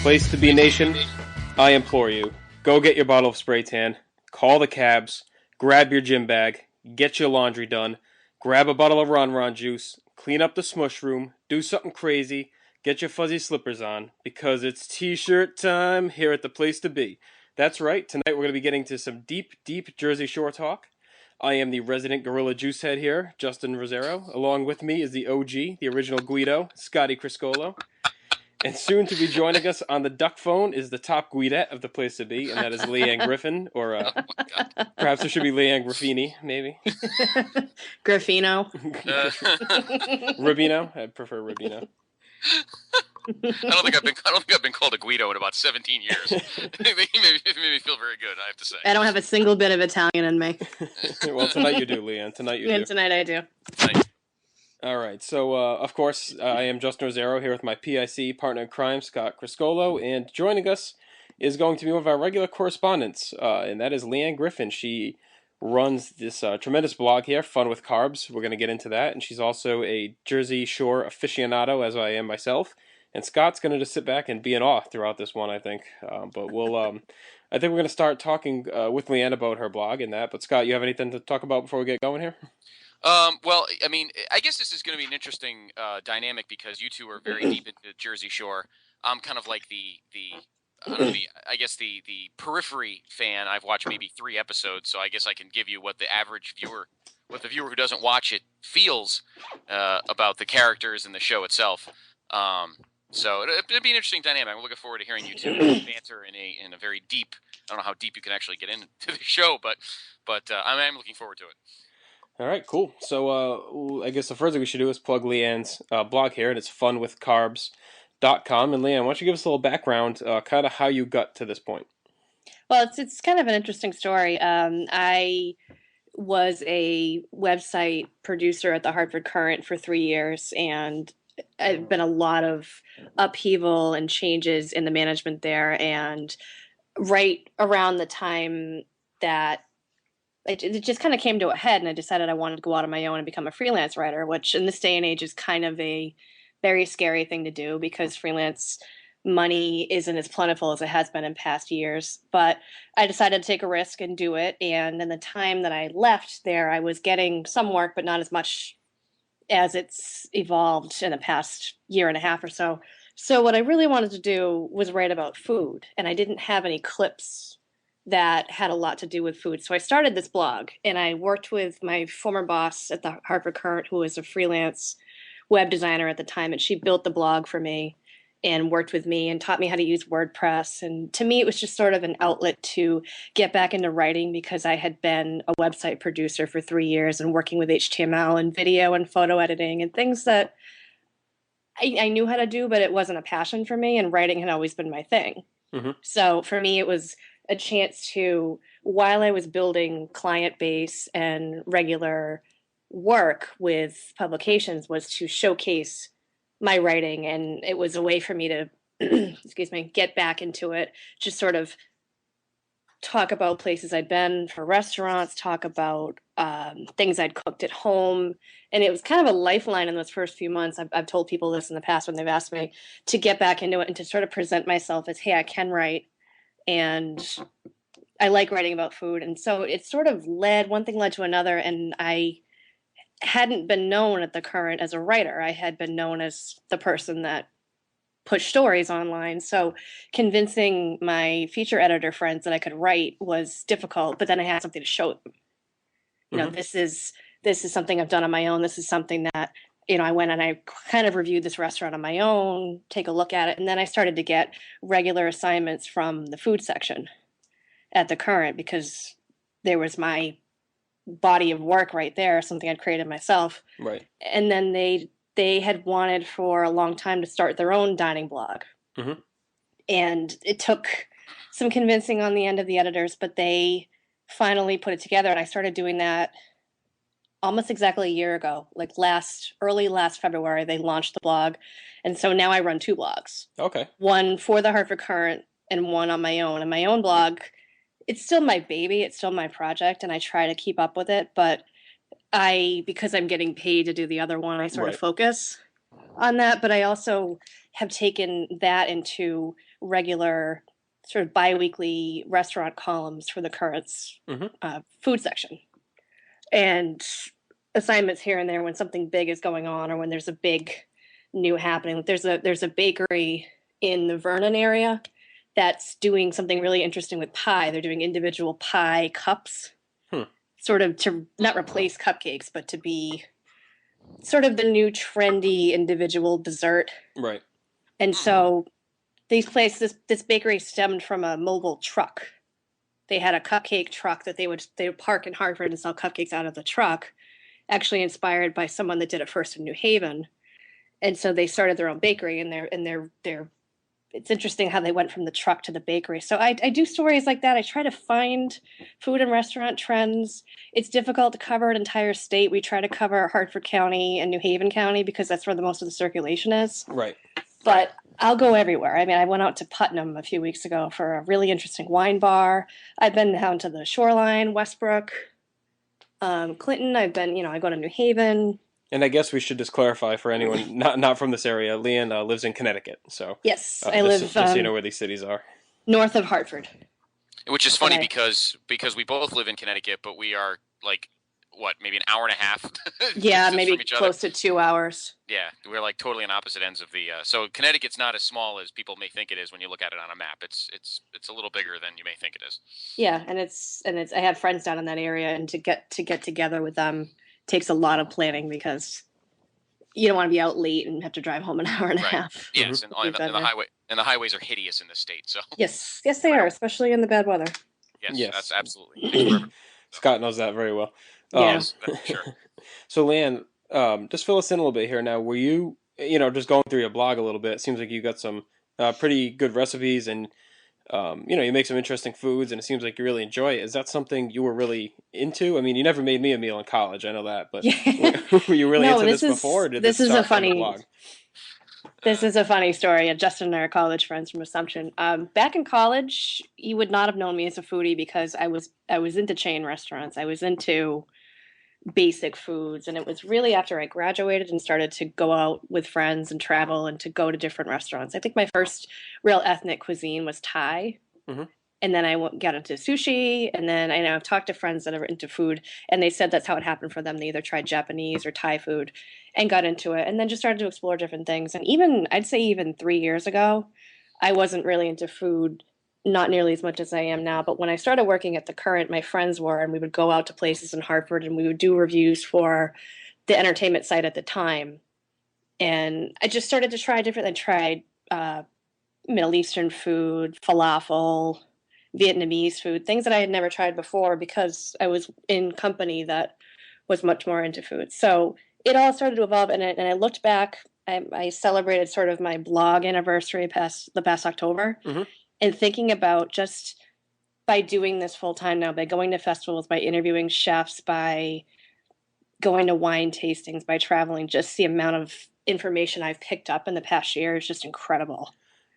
Place to be, nation. I implore you, go get your bottle of spray tan, call the cabs, grab your gym bag, get your laundry done, grab a bottle of Ron Ron juice, clean up the smush room, do something crazy, get your fuzzy slippers on, because it's t-shirt time here at the Place to Be. That's right, tonight we're going to be getting to some deep, deep Jersey Shore talk. I am the resident Gorilla Juice Head here, Justin Rosero. Along with me is the OG, the original Guido, Scotty Criscolo. And soon to be joining us on the duck phone is the top Guidette of the Place to Be, and that is Leanne Griffin, or perhaps it should be Leanne Graffini, maybe. Graffino. Rubino? I prefer Rubino. I don't think I've been called a Guido in about 17 years. It made me feel very good, I have to say. I don't have a single bit of Italian in me. Well, tonight you do, Leanne. Tonight you do. Tonight I do. Nice. All right, so of course I am Justin Rosero here with my PIC partner in crime, Scott Criscolo, and joining us is going to be one of our regular correspondents, and that is Leanne Griffin. She runs this tremendous blog here, Fun with Carbs. We're going to get into that, and she's also a Jersey Shore aficionado, as I am myself. And Scott's going to just sit back and be in awe throughout this one, I think. But we'll, I think we're going to start talking with Leanne about her blog and that. But Scott, you have anything to talk about before we get going here? Well, I mean, I guess this is going to be an interesting dynamic because you two are very deep into Jersey Shore. I'm kind of like I don't know, the periphery fan. I've watched maybe 3 episodes, so I guess I can give you what the average viewer, what the viewer who doesn't watch it feels about the characters and the show itself. So it'd be an interesting dynamic. I'm looking forward to hearing you two banter in a very deep. I don't know how deep you can actually get into the show, but I'm looking forward to it. All right, cool. So I guess the first thing we should do is plug Leanne's blog here, and it's funwithcarbs.com. And Leanne, why don't you give us a little background, kind of how you got to this point? Well, it's kind of an interesting story. I was a website producer at the Hartford Courant for 3 years, and I've been a lot of upheaval and changes in the management there. And right around the time that it just kind of came to a head, and I decided I wanted to go out on my own and become a freelance writer, which in this day and age is kind of a very scary thing to do because freelance money isn't as plentiful as it has been in past years. But I decided to take a risk and do it. And in the time that I left there, I was getting some work, but not as much as it's evolved in the past year and a half or so. So what I really wanted to do was write about food, and I didn't have any clips that had a lot to do with food. So I started this blog, and I worked with my former boss at the Hartford Courant, who was a freelance web designer at the time, and she built the blog for me and worked with me and taught me how to use WordPress. And to me, it was just sort of an outlet to get back into writing because I had been a website producer for 3 years and working with HTML and video and photo editing and things that I knew how to do, but it wasn't a passion for me, and writing had always been my thing. Mm-hmm. So for me, it was a chance to, while I was building client base and regular work with publications, was to showcase my writing. And it was a way for me to, excuse me, get back into it, just sort of talk about places I'd been for restaurants, talk about things I'd cooked at home. And it was kind of a lifeline in those first few months. I've told people this in the past when they've asked me to get back into it and to sort of present myself as, hey, I can write. And I like writing about food. And so it sort of one thing led to another. And I hadn't been known at the Courant as a writer. I had been known as the person that pushed stories online. So convincing my feature editor friends that I could write was difficult, but then I had something to show them. You know, this is something I've done on my own. This is something that, I went and I kind of reviewed this restaurant on my own, take a look at it. And then I started to get regular assignments from the food section at the Courant because there was my body of work right there, something I'd created myself. Right. And then they had wanted for a long time to start their own dining blog. Mm-hmm. And it took some convincing on the end of the editors, but they finally put it together. And I started doing that almost exactly a year ago, like early last February, they launched the blog. And so now I run 2 blogs. Okay. One for the Hartford Courant and one on my own. And my own blog, it's still my baby. It's still my project. And I try to keep up with it. But because I'm getting paid to do the other one, I sort of focus on that. But I also have taken that into regular sort of biweekly restaurant columns for the Currents Hmm. food section, and assignments here and there when something big is going on or when there's a big new happening. There's a bakery in the Vernon area that's doing something really interesting with pie. They're doing individual pie cups, Hmm. sort of to not replace cupcakes, but to be sort of the new trendy individual dessert. Right. And so this bakery stemmed from a mobile truck. They had a cupcake truck that they would park in Hartford and sell cupcakes out of the truck, actually inspired by someone that did it first in New Haven. And so they started their own bakery, and they're it's interesting how they went from the truck to the bakery. So I do stories like that. I try to find food and restaurant trends. It's difficult to cover an entire state. We try to cover Hartford County and New Haven County because that's where the most of the circulation is. Right. But I'll go everywhere. I mean, I went out to Putnam a few weeks ago for a really interesting wine bar. I've been down to the Shoreline, Westbrook, Clinton. I go to New Haven. And I guess we should just clarify for anyone not from this area. Leanne lives in Connecticut, so Yes, I just, live just so you know where these cities are. north of Hartford. Which is funny Okay. because we both live in Connecticut, but we are like what, maybe an hour and a half Yeah, distance maybe from each other. close to 2 hours. Yeah, we're like totally on opposite ends of the. So Connecticut's not as small as people may think it is when you look at it on a map. It's a little bigger than you may think it is. Yeah, and it's I have friends down in that area, and to get together with them takes a lot of planning because you don't want to be out late and have to drive home an hour and a Right. half. Yes, We've and been the there. highways are hideous in this state. So Yes, they I are, don't- especially in the bad weather. yes, Yes. that's absolutely. It takes forever. Scott knows that very well. Yeah. Yes, that's for sure. So, Leanne, just fill us in a little bit here now. Were you, just going through your blog a little bit? It seems like you got some pretty good recipes, and you make some interesting foods, and it seems like you really enjoy it. Is that something you were really into? I mean, you never made me a meal in college. I know that, but Yeah. were you really No, into this this is- before, or did this this is a start from the funny- blog? This is a funny story. Justin and I are college friends from Assumption. Back in college, you would not have known me as a foodie because I was into chain restaurants. I was into basic foods, and it was really after I graduated and started to go out with friends and travel and to go to different restaurants. I think my first real ethnic cuisine was Thai. Mhm. And then got into sushi, and then I know I've talked to friends that are into food, and they said that's how it happened for them. They either tried Japanese or Thai food and got into it, and then just started to explore different things. And I'd say even 3 years ago, I wasn't really into food, not nearly as much as I am now. But when I started working at the Current, my friends were, and we would go out to places in Hartford and we would do reviews for the entertainment site at the time. And I just started to try different. I tried Middle Eastern food, falafel, Vietnamese food, things that I had never tried before because I was in company that was much more into food. So it all started to evolve, and I looked back. I celebrated sort of my blog anniversary the past October, Mhm. and thinking about just by doing this full time now, by going to festivals, by interviewing chefs, by going to wine tastings, by traveling, just the amount of information I've picked up in the past year is just incredible.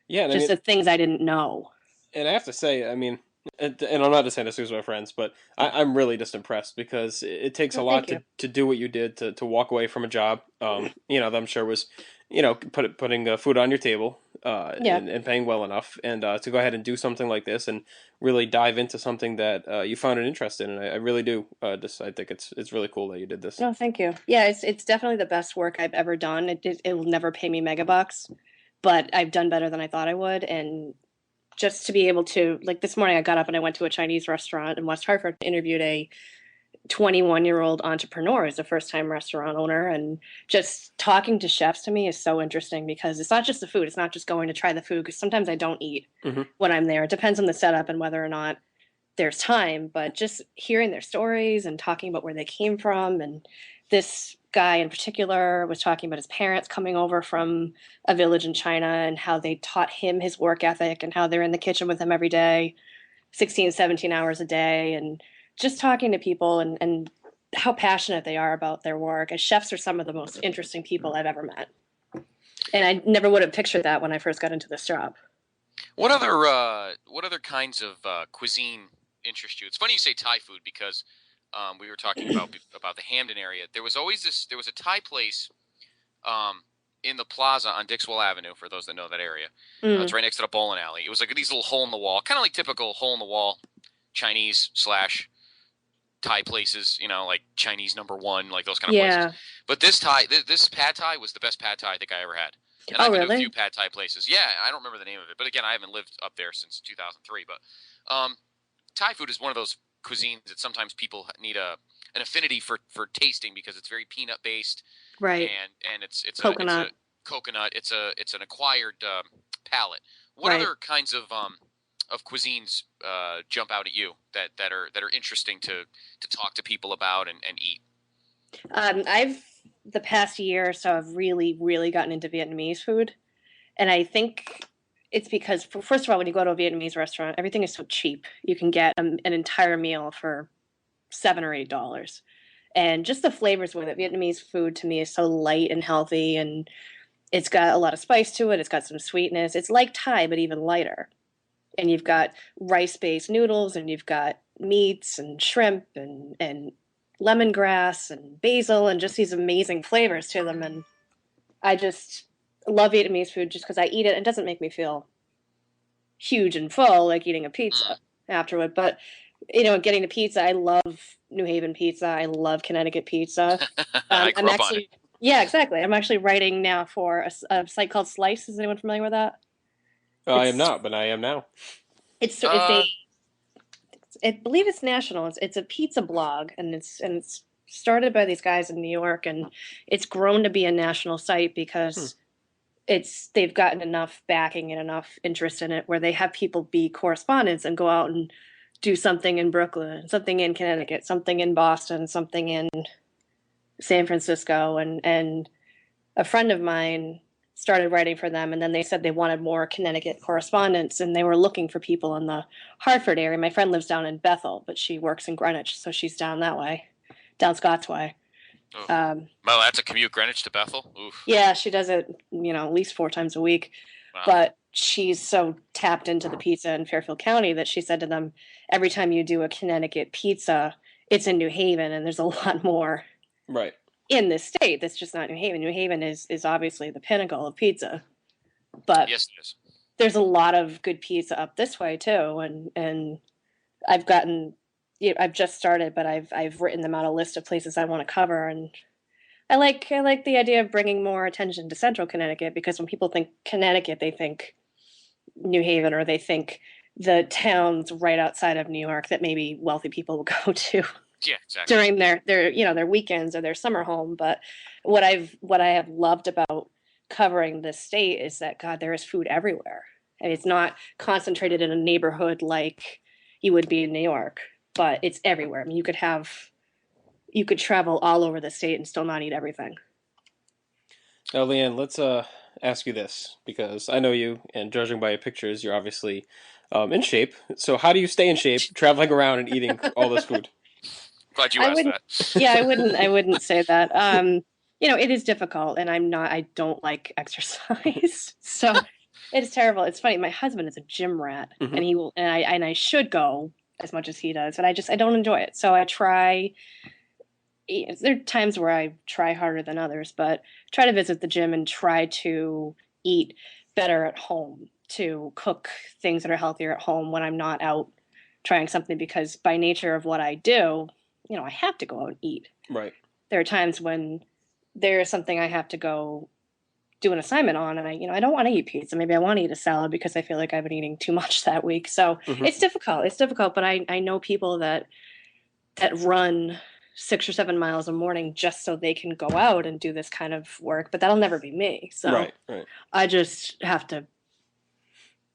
Yeah, and I Just mean, the things I didn't know. and I have to say, I mean, and I'm not just saying this because my friends, but I'm really just impressed because it takes a Oh, lot thank you. to do what you did to walk away from a job, that I'm sure was, putting food on your table, Yeah. and paying well enough, and to go ahead and do something like this and really dive into something that you found an interest in, and I really do. I think it's really cool that you did this. No, thank you. Yeah, it's definitely the best work I've ever done. It will never pay me mega bucks, but I've done better than I thought I would. And just to be able to, like this morning, I got up and I went to a Chinese restaurant in West Hartford, interviewed a 21-year-old entrepreneur as a first-time restaurant owner, and just talking to chefs to me is so interesting because it's not just the food. It's not just going to try the food because sometimes I don't eat Mhm. when I'm there. It depends on the setup and whether or not there's time, but just hearing their stories and talking about where they came from. And this guy in particular was talking about his parents coming over from a village in China and how they taught him his work ethic and how they're in the kitchen with him every day, 16, 17 hours a day, and just talking to people and how passionate they are about their work. As chefs are some of the most interesting people I've ever met. And I never would have pictured that when I first got into this job. What other kinds of cuisine interest you? It's funny you say Thai food because we were talking about the Hamden area. There was a Thai place in the plaza on Dixwell Avenue, for those that know that area. It's Mm. right next to the bowling alley. It was like these little hole in the wall, kind of like typical hole in the wall Chinese slash Thai places, like Chinese number one, like those kind of places. Yeah. But this pad Thai was the best pad Thai I think I ever had. And Oh, I've been to a few really? pad Thai places. Yeah, I don't remember the name of it, but again, I haven't lived up there since 2003. But Thai food is one of those cuisines that sometimes people need an affinity for tasting because it's very peanut based, Right. and it's a Coconut. coconut. It's an acquired palate. What Right. other kinds of cuisines jump out at you that are interesting to talk to people about and eat? I've the past year or so I've really, really gotten into Vietnamese food. And I think it's because, first of all, when you go to a Vietnamese restaurant, everything is so cheap. You can get an entire meal for $7 or $8. And just the flavors with it. Vietnamese food to me is so light and healthy, and it's got a lot of spice to it. It's got some sweetness. It's like Thai, but even lighter. And you've got rice-based noodles, and you've got meats and shrimp and lemongrass and basil, and just these amazing flavors to them. And I just love Vietnamese food just because I eat it. It doesn't make me feel huge and full like eating a Mm. pizza afterward. But getting the pizza, I love New Haven pizza. I love Connecticut pizza. I I'm grew up on it. actually, yeah, exactly. I'm actually writing now for a site called Slice. Is anyone familiar with that? I am It's not, but I am now. it's Uh, a I believe it's national. It's a pizza blog, and it's started by these guys in New York, and it's grown to be a national site Hmm. because they've gotten enough backing and enough interest in it where they have people be correspondents and go out and do something in Brooklyn, something in Connecticut, something in Boston, something in San Francisco, and a friend of mine started writing for them, and then they said they wanted more Connecticut correspondents, and they were looking for people in the Hartford area. My friend lives down in Bethel, but she works in Greenwich, so she's down that way, down Scott's way. oh, um, well, that's a commute, Greenwich to Bethel. Oof. yeah, she does it, at least 4 times a week. Wow. But she's so tapped into the pizza in Fairfield County that she said to them, every time you do a Connecticut pizza, it's in New Haven, and there's a lot more Right. in this state that's just not New Haven. New Haven is obviously the pinnacle of pizza, but Yes, it is. there's a lot of good pizza up this way too, and I've gotten, I've just started, but I've written them out a list of places I want to cover, and I like the idea of bringing more attention to Central Connecticut because when people think Connecticut, they think New Haven, or they think the towns right outside of New York that maybe wealthy people will go to Yeah, exactly. during their weekends or their summer home. But what I have loved about covering this state is that, God, there is food everywhere, and it's not concentrated in a neighborhood like you would be in New York, but it's everywhere. I mean, you could travel all over the state and still not eat everything. Now, Leanne, let's ask you this because I know you, and judging by your pictures, you're obviously in shape. So, how do you stay in shape, traveling around and eating all this food? Glad you I asked wouldn't, that. yeah, I wouldn't say that. It is difficult, and I don't like exercise. So it's terrible. It's funny. My husband is a gym rat, Hmm. and I should go as much as he does, but I don't enjoy it. So I try. There are times where I try harder than others, but try to visit the gym and try to eat better at home, to cook things that are healthier at home when I'm not out trying something, because by nature of what I do, I have to go out and eat. Right. There are times when there's something I have to go do an assignment on, and I don't want to eat pizza. Maybe I want to eat a salad because I feel like I've been eating too much that week. So Hmm. it's difficult. It's difficult, but I know people that run 6 or 7 miles a morning just so they can go out and do this kind of work, but that'll never be me. So Right. Right. I just have to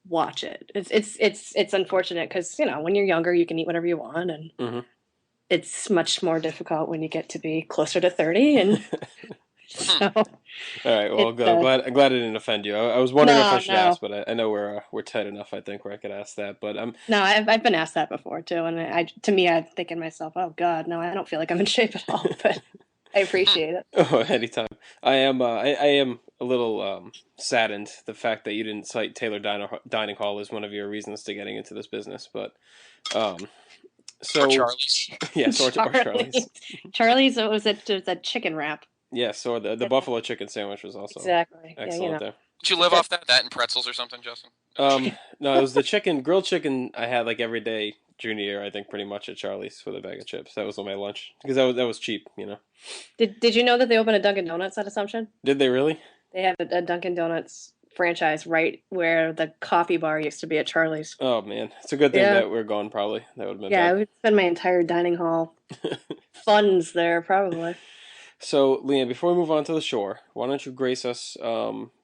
watch it. It's unfortunate because when you're younger you can eat whatever you want, and Hmm. it's much more difficult when you get to be closer to 30. And so All right. Well, it's good. I'm glad it didn't offend you. I was wondering if I no, should no, ask, but I know we're tight enough. I think where I could ask that. But no. I've been asked that before too, and to me, I'm thinking to myself, oh God, no, I don't feel like I'm in shape at all. But I appreciate it. oh, anytime. I am a little saddened the fact that you didn't cite Dining Hall as one of your reasons to getting into this business. But um, Or so Charlie's. yes, or Charlie, Charlie's. Charlie's, was it a chicken wrap? Yes, or the Yeah, buffalo chicken sandwich was also exactly. Yeah, excellent there. Did you But live off that? That and pretzels or something, Justin? No, it was the grilled chicken I had like every day junior year, I think pretty much at Charlie's with a bag of chips. That was on my lunch because that was cheap, you know. did you know that they opened a Dunkin' Donuts at Assumption? Did they really? They have a Dunkin' Donuts franchise right where the coffee bar used to be at Charlie's. Oh man, it's a good thing Yeah, that we're gone. Probably that would have been yeah, I bad. would spend my entire dining hall funds there probably. So, Leanne, before we move on to the shore, why don't you grace us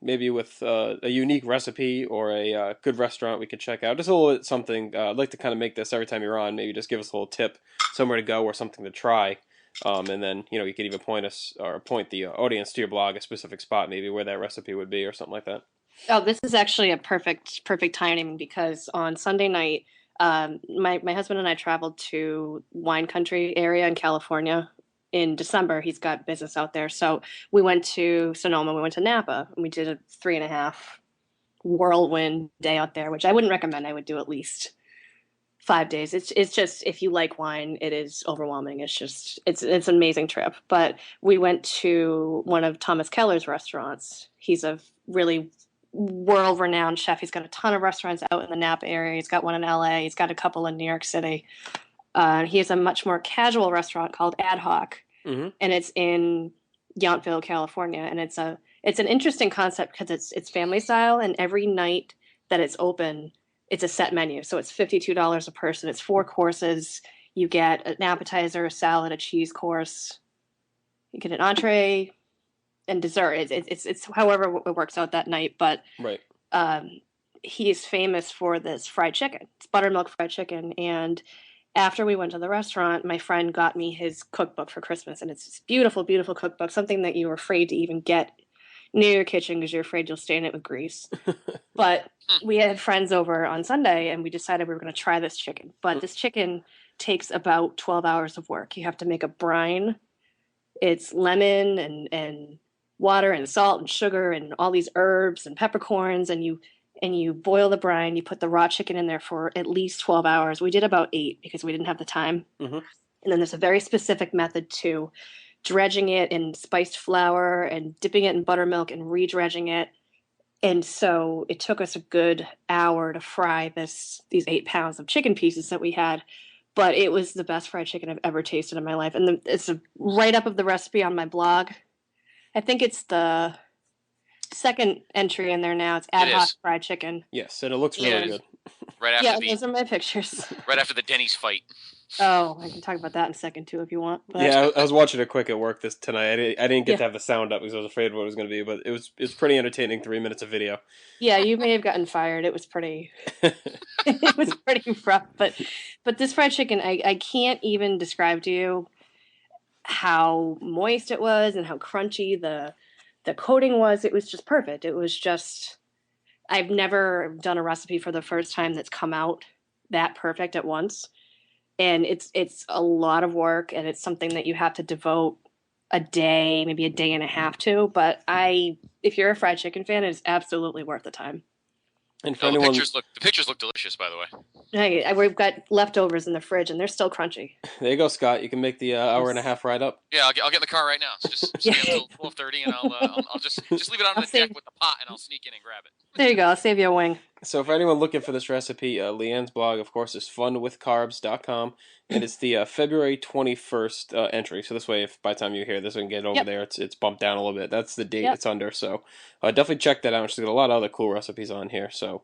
maybe with a unique recipe or a good restaurant we could check out? Just a little bit something. I'd like to kind of make this every time you're on. Maybe just give us a little tip, somewhere to go or something to try. And then, you could even point us or point the audience to your blog, a specific spot, maybe where that recipe would be or something like that. Oh, this is actually a perfect timing because on Sunday night, my husband and I traveled to wine country area in California in December. He's got business out there, so we went to Sonoma, we went to Napa, and we did a 3.5 whirlwind day out there, which I wouldn't recommend. I would do at least 5 days. It's just if you like wine, it is overwhelming. It's an amazing trip. But we went to one of Thomas Keller's restaurants. He's a really world renowned chef. He's got a ton of restaurants out in the Napa area. He's got one in LA. He's got a couple in New York City. He has a much more casual restaurant called Ad Hoc, Mm-hmm. and it's in Yountville, California. And it's an interesting concept because it's family style, and every night that it's open, it's a set menu. So it's $52 a person. It's 4 courses. You get an appetizer, a salad, a cheese course. You get an entree and dessert. It's however it works out that night. But Right. he is famous for this fried chicken. It's buttermilk fried chicken. And after we went to the restaurant, my friend got me his cookbook for Christmas. And it's this beautiful, beautiful cookbook, something that you were afraid to even get near your kitchen because you're afraid you'll stain it with grease. But we had friends over on Sunday and we decided we were going to try this chicken. But this chicken takes about 12 hours of work. You have to make a brine. It's lemon and water and salt and sugar and all these herbs and peppercorns, and you boil the brine. You put the raw chicken in there for at least 12 hours. We did about 8 because we didn't have the time. Mm-hmm. And then there's a very specific method to dredging it in spiced flour and dipping it in buttermilk and redredging it. And so it took us a good hour to fry these 8 pounds of chicken pieces that we had. But it was the best fried chicken I've ever tasted in my life. And it's a write up of the recipe on my blog. I think it's the second entry in there now. It's Ad Hoc fried chicken. Yes, and it looks really Yeah. good. Right after Yeah, the those are my pictures. right after the Denny's fight. Oh, I can talk about that in a second too if you want. But Yeah, I was watching it quick at work this tonight. I didn't get Yeah. to have the sound up because I was afraid of what it was going to be, but it was pretty entertaining. 3 minutes of video. yeah, you may have gotten fired. It was pretty it was pretty rough. But this fried chicken, I can't even describe to you how moist it was and how crunchy the coating was. It was just perfect. It was just I've never done a recipe for the first time that's come out that perfect at once. And it's a lot of work and it's something that you have to devote a day, maybe a day and a half to. But if you're a fried chicken fan, it's absolutely worth the time. And for Oh, anyone, the pictures look delicious, by the way. Hey, we've got leftovers in the fridge and they're still crunchy. there you go, Scott. You can make the hour and a half ride up. Yeah, I'll get in the car right now. So just stay until 12:30, and I'll just leave it on I'll the save- deck with the pot, and I'll sneak in and grab it. There you go. I'll save you a wing. So for anyone looking for this recipe, Leanne's blog, of course, is funwithcarbs.com, and it's the February 21st entry. So this way, if by the time you hear this and get over Yep. there, it's bumped down a little bit. That's the date Yep. it's under. So definitely check that out. She's got a lot of other cool recipes on here. So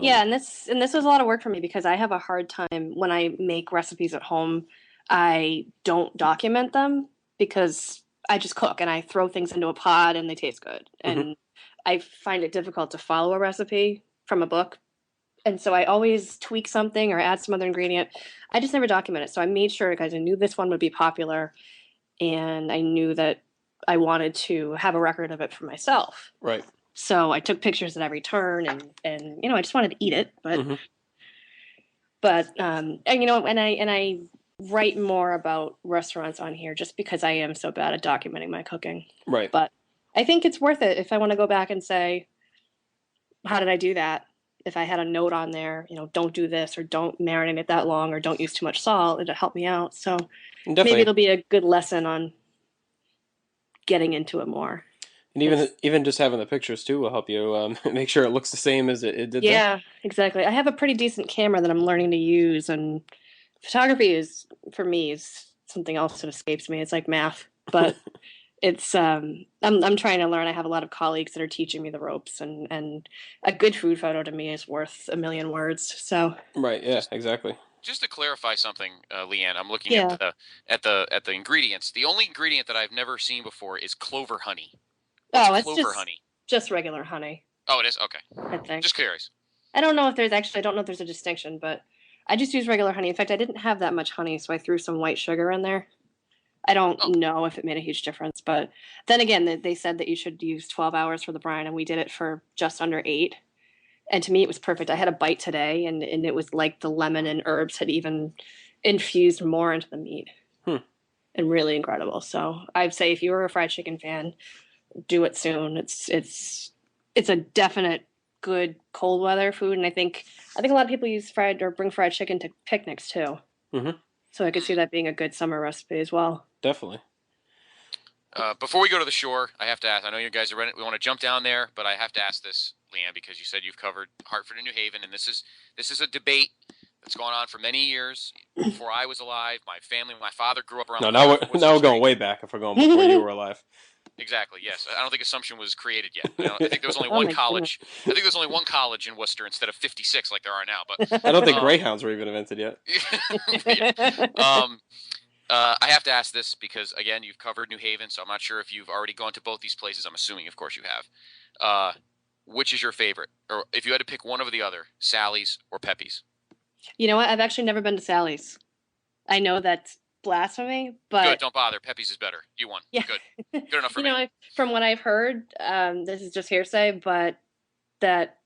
Yeah, and this was a lot of work for me because I have a hard time when I make recipes at home. I don't document them because I just cook and I throw things into a pot and they taste good. And I find it difficult to follow a recipe from a book. And so I always tweak something or add some other ingredient. I just never document it. So I made sure because I knew this one would be popular and I knew that I wanted to have a record of it for myself. right. So I took pictures at every turn and I just wanted to eat it, but Mhm. and I write more about restaurants on here just because I am so bad at documenting my cooking. Right. But I think it's worth it if I want to go back and say, how did I do that? If I had a note on there, don't do this or don't marinate it that long or don't use too much salt, it'll help me out. So And definitely, maybe it'll be a good lesson on getting into it more. And It's even just having the pictures too will help you make sure it looks the same as it did there. Yeah, exactly. I have a pretty decent camera that I'm learning to use, and photography is for me is something else that escapes me. It's like math, but it's I'm trying to learn. I have a lot of colleagues that are teaching me the ropes, and a good food photo to me is worth a million words. So Right. Yeah. Just Exactly. just to clarify something, Leanne, I'm looking at yeah. the ingredients. The only ingredient that I've never seen before is clover honey. What's Oh, it's clover honey? just regular honey, Oh, it is. Okay, I think. just curious. I don't know if there's actually I don't know if there's a distinction, but I just use regular honey. In fact, I didn't have that much honey, so I threw some white sugar in there. I don't Oh, know if it made a huge difference, but then again, they said that you should use 12 hours for the brine, and we did it for just under 8. And to me, it was perfect. I had a bite today, and it was like the lemon and herbs had even infused more into the meat, Hmm. and really incredible. So I'd say if you were a fried chicken fan, do it soon. It's a definite good cold weather food, and I think a lot of people use fried or bring fried chicken to picnics too. Hmm. So I could see that being a good summer recipe as well. Definitely. before we go to the shore, I have to ask. I know you guys are ready. We want to jump down there, but I have to ask this, Leanne, because you said you've covered Hartford and New Haven, and this is a debate that's gone on for many years. Before I was alive, my family, my father grew up around No, the corner from now Worcester we're going Street. way back if we're going before you were alive. Exactly. Yes. I don't think Assumption was created yet. I think there was only Oh one my goodness. college. I think there's only one college in Worcester instead of 56 like there are now. But I don't think um, greyhounds were even invented yet. um, I have to ask this because again, you've covered New Haven, so I'm not sure if you've already gone to both these places. I'm assuming, of course, you have. Which is your favorite, or if you had to pick one over the other, Sally's or Pepe's? You know what? I've actually never been to Sally's. I know that's blasphemy, Good. but Don't bother. Pepe's is better. You won. yeah. Good. Good enough for me. From what I've heard, this is just hearsay, but that,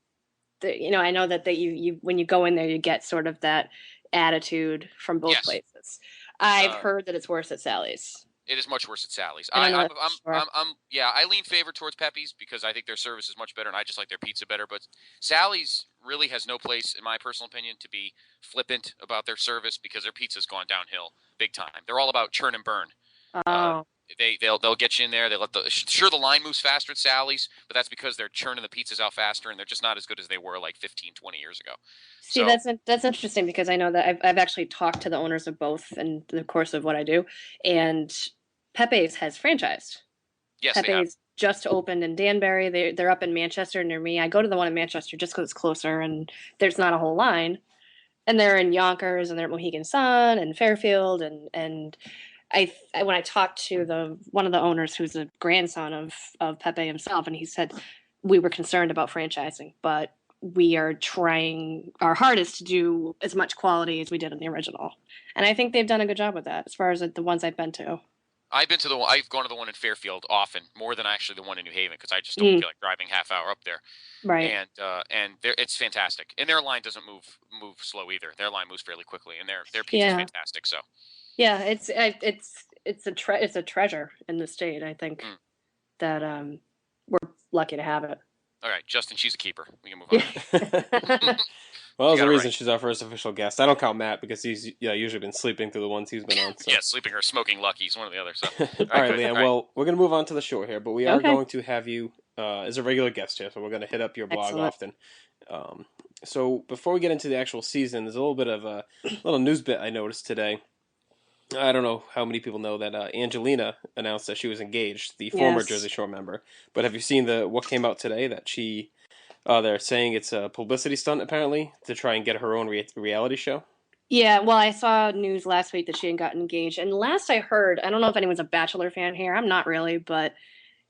I know that you when you go in there, you get sort of that attitude from both Yes. places. I've Uh, heard that it's worse at Sally's. It is much worse at Sally's. I don't know that for sure. Yeah, I lean favor towards Pepe's because I think their service is much better and I just like their pizza better. But Sally's really has no place, in my personal opinion, to be flippant about their service because their pizza's gone downhill big time. They're all about churn and burn. Uh, Oh, they'll get you in there. They let the line moves faster at Sally's, but that's because they're churning the pizzas out faster and they're just not as good as they were like 15, 20 years ago. see, So that's interesting because I know that I've actually talked to the owners of both in the course of what I do, and Pepe's has franchised. yes, they have. Pepe's just opened in Danbury. They're up in Manchester near me. I go to the one in Manchester just because it's closer and there's not a whole line. And they're in Yonkers and they're at Mohegan Sun and Fairfield and when I talked to the one of the owners who's a grandson of Pepe himself, and he said we were concerned about franchising, but we are trying our hardest to do as much quality as we did in the original. And I think they've done a good job with that as far as the ones I've been to. I've gone to the one in Fairfield often, more than actually the one in New Haven because I just don't Mm, feel like driving half hour up there. right. And it's fantastic. And their line doesn't move slow either. Their line moves fairly quickly, and their pizza's Yeah. fantastic. So, Yeah, it's a treasure in the state. I think mm. that we're lucky to have it. All right, Justin, she's a keeper. We can move on. Yeah. Well, You there's got a it reason right. she's our first official guest. I don't count Matt because he's usually been sleeping through the ones he's been on. So. Yeah, sleeping or smoking luckies, one or the other. So, All right, good. Leanne. All right. Well, we're gonna move on to the shore here, but we are Okay. going to have you as a regular guest here, so we're gonna hit up your blog Excellent. often. So before we get into the actual season, there's a little bit of a little news bit I noticed today. I don't know how many people know that Angelina announced that she was engaged, the former Yes. Jersey Shore member. But have you seen what came out today that she? They're saying it's a publicity stunt apparently to try and get her own reality show. Yeah, well, I saw news last week that she had gotten engaged, and last I heard, I don't know if anyone's a Bachelor fan here. I'm not really, but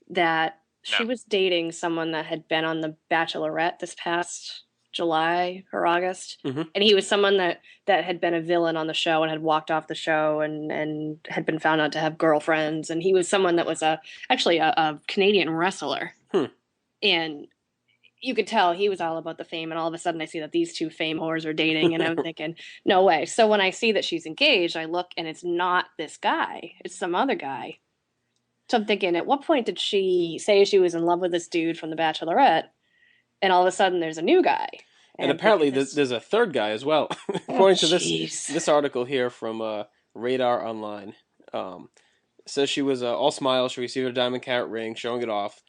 that she No. was dating someone that had been on The Bachelorette this past July or August, Mhm. and he was someone that had been a villain on the show and had walked off the show and had been found out to have girlfriends, and he was someone that was actually a Canadian wrestler, Hmm. and you could tell he was all about the fame, and all of a sudden I see that these two fame whores are dating, and I'm thinking, no way. So when I see that she's engaged, I look and it's not this guy, it's some other guy. So I'm thinking, at what point did she say she was in love with this dude from The Bachelorette, and all of a sudden there's a new guy? And I'm apparently thinking, there's a third guy as well. oh, According to jeez. this article here from Radar Online, Says she was all smiles. She received a diamond carat ring, showing it off.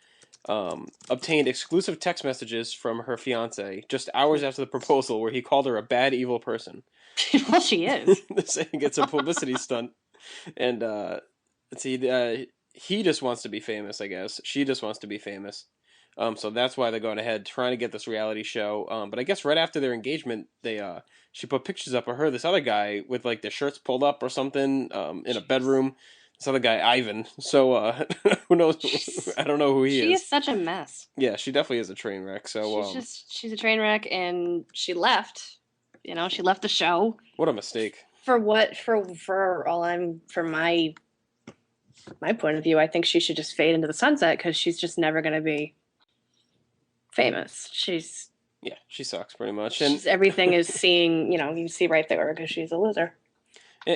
Obtained exclusive text messages from her fiance just hours after the proposal, where he called her a bad, evil person. Well, she is. Saying it's a publicity stunt, and let's see, he just wants to be famous. I guess she just wants to be famous. So that's why they're going ahead trying to get this reality show. But I guess right after their engagement, she put pictures up of her, this other guy with like their shirts pulled up or something, in a bedroom. This other guy, Ivan. So who knows? I don't know who he She is. is such a mess. Yeah, she definitely is a train wreck. So She's a train wreck, and she left. She left the show. What a mistake. For what? For my point of view, I think she should just fade into the sunset because she's just never going to be famous. Yeah, she sucks pretty much, and everything is seeing. You see right there because she's a loser.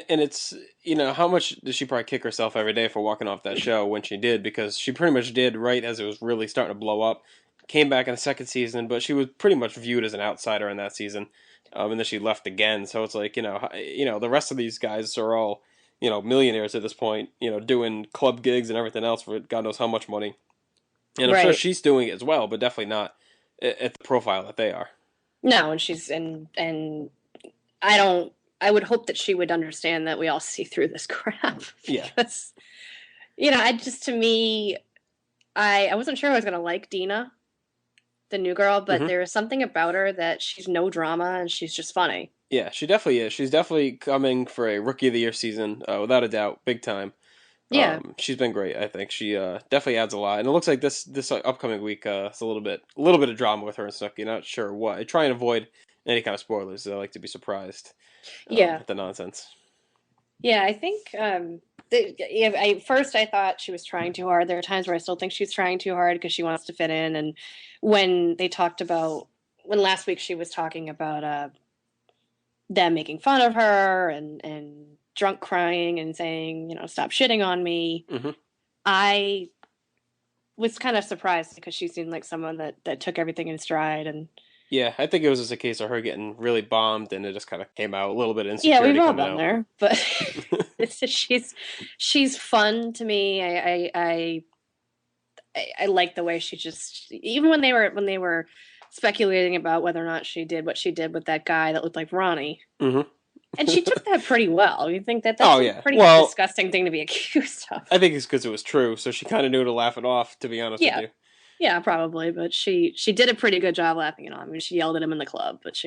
And it's, how much did she probably kick herself every day for walking off that show when she did? Because she pretty much did right as it was really starting to blow up. Came back in the second season, but she was pretty much viewed as an outsider in that season. And then she left again. So it's like, the rest of these guys are all, millionaires at this point, doing club gigs and everything else for God knows how much money. And I'm sure she's doing it as well, but definitely not at the profile that they are. No, and she's, and I would hope that she would understand that we all see through this crap. Yeah. Because, to me, I wasn't sure I was going to like Dina, the new girl, but there is something about her that she's no drama and she's just funny. Yeah, she definitely is. She's definitely coming for a Rookie of the Year season, without a doubt, big time. Yeah. She's been great, I think. She definitely adds a lot. And it looks like this upcoming week, it's a little bit of drama with her and stuff. You're not sure what. I try and avoid any kind of spoilers. I like to be surprised. At the nonsense. Yeah, I think first I thought she was trying too hard. There are times where I still think she's trying too hard because she wants to fit in. And when last week she was talking about them making fun of her and drunk crying and saying, stop shitting on me. Mm-hmm. I was kind of surprised because she seemed like someone that took everything in stride. And yeah, I think it was just a case of her getting really bombed, and it just kind of came out a little bit of insecurity. Yeah, we've all been there, but it's just, she's fun to me. I like the way she just, even when they were speculating about whether or not she did what she did with that guy that looked like Ronnie, and she took that pretty well. You think that's a pretty disgusting thing to be accused of? I think it's because it was true, so she kind of knew to laugh it off. To be honest with you. Yeah, probably, but she did a pretty good job laughing it off. I mean, she yelled at him in the club, but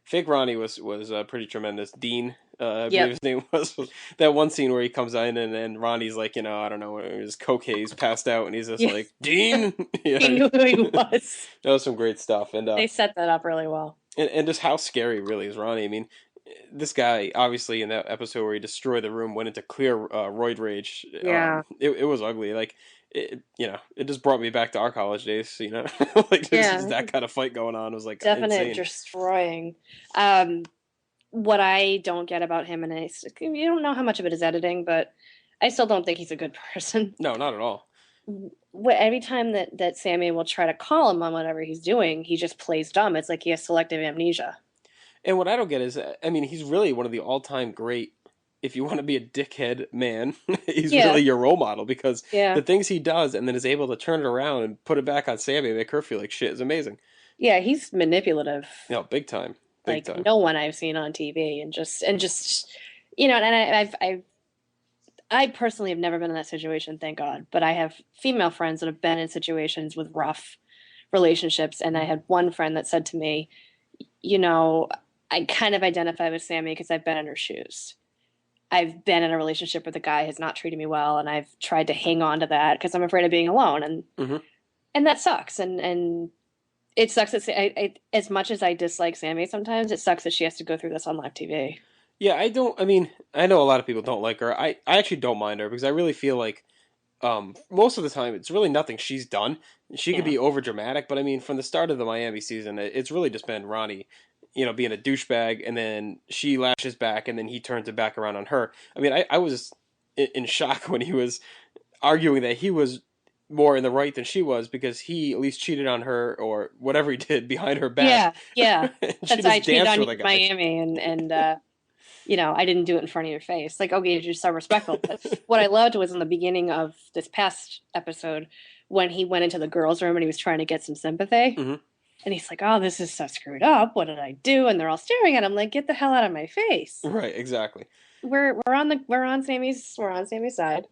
fake Ronnie was pretty tremendous. Dean, I believe his name was that one scene where he comes in and Ronnie's like, I don't know, his coke haze passed out, and he's just like, Dean. He knew who he was. That was some great stuff, and they set that up really well. And just how scary really is Ronnie. I mean, this guy obviously in that episode where he destroyed the room went into clear roid rage. Yeah, it was ugly. Like. It just brought me back to our college days, like there's that kind of fight going on. It was like definite insane. Destroying. What I don't get about him, and you don't know how much of it is editing, but I still don't think he's a good person. No, not at all. Every time that Sammy will try to call him on whatever he's doing, he just plays dumb. It's like he has selective amnesia. And what I don't get is, I mean, he's really one of the all-time great. If you want to be a dickhead man, he's really your role model because the things he does and then is able to turn it around and put it back on Sammy and make her feel like shit is amazing. Yeah, he's manipulative. Big time. Big time. No one I've seen on TV, and I personally have never been in that situation, thank God. But I have female friends that have been in situations with rough relationships, and I had one friend that said to me, I kind of identify with Sammy because I've been in her shoes. I've been in a relationship with a guy who's not treated me well, and I've tried to hang on to that because I'm afraid of being alone, and that sucks. And it sucks that as much as I dislike Sammy sometimes, it sucks that she has to go through this on live TV. Yeah, I know a lot of people don't like her. I actually don't mind her because I really feel like most of the time it's really nothing she's done. She could be over dramatic, but I mean, from the start of the Miami season, it's really just been Ronnie. Being a douchebag, and then she lashes back, and then he turns it back around on her. I mean, I was in shock when he was arguing that he was more in the right than she was because he at least cheated on her or whatever he did behind her back. Yeah. That's why I cheated on Miami, and I didn't do it in front of your face. Like, okay, you're so respectful. But what I loved was in the beginning of this past episode when he went into the girls' room and he was trying to get some sympathy. Hmm. And he's like, "Oh, this is so screwed up. What did I do?" And they're all staring at him like, "Get the hell out of my face." Right, exactly. We're on Sammy's side.